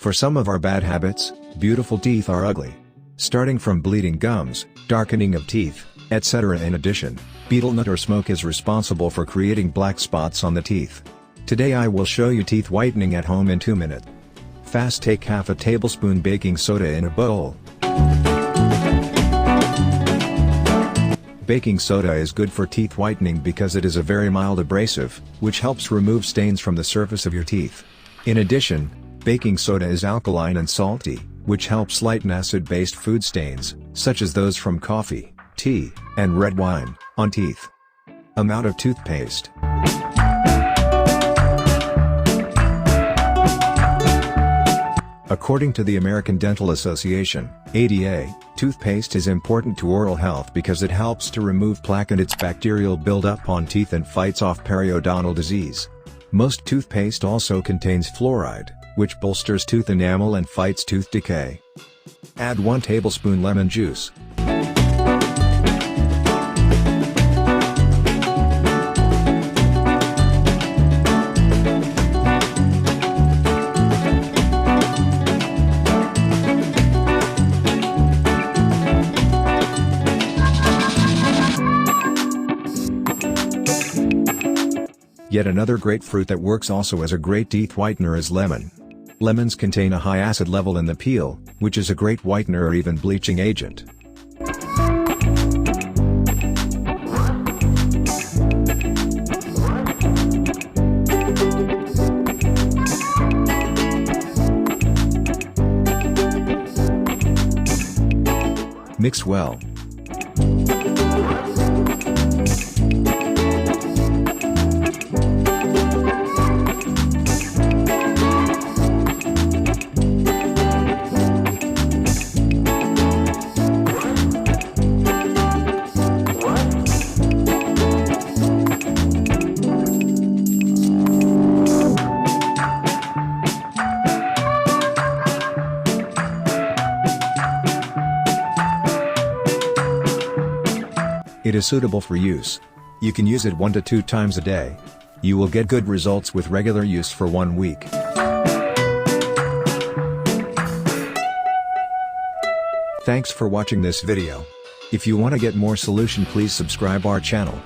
For some of our bad habits, beautiful teeth are ugly. Starting from bleeding gums, darkening of teeth, etc. In addition, betel nut or smoke is responsible for creating black spots on the teeth. Today I will show you teeth whitening at home in 2 minutes. Fast. Take half a tablespoon baking soda in a bowl. Baking soda is good for teeth whitening because it is a very mild abrasive, which helps remove stains from the surface of your teeth. In addition, baking soda is alkaline and salty, which helps lighten acid-based food stains, such as those from coffee, tea, and red wine, on teeth. Amount of toothpaste. According to the American Dental Association, ADA, toothpaste is important to oral health because it helps to remove plaque and its bacterial buildup on teeth and fights off periodontal disease. Most toothpaste also contains fluoride, which bolsters tooth enamel and fights tooth decay. Add 1 tablespoon lemon juice. Yet another great fruit that works also as a great teeth whitener is lemon. Lemons contain a high acid level in the peel, which is a great whitener or even bleaching agent. Mix well. It is suitable for use. You can use it 1 to 2 times a day. You will get good results with regular use for 1 week. Thanks for watching this video. If you want to get more solution, please subscribe our channel.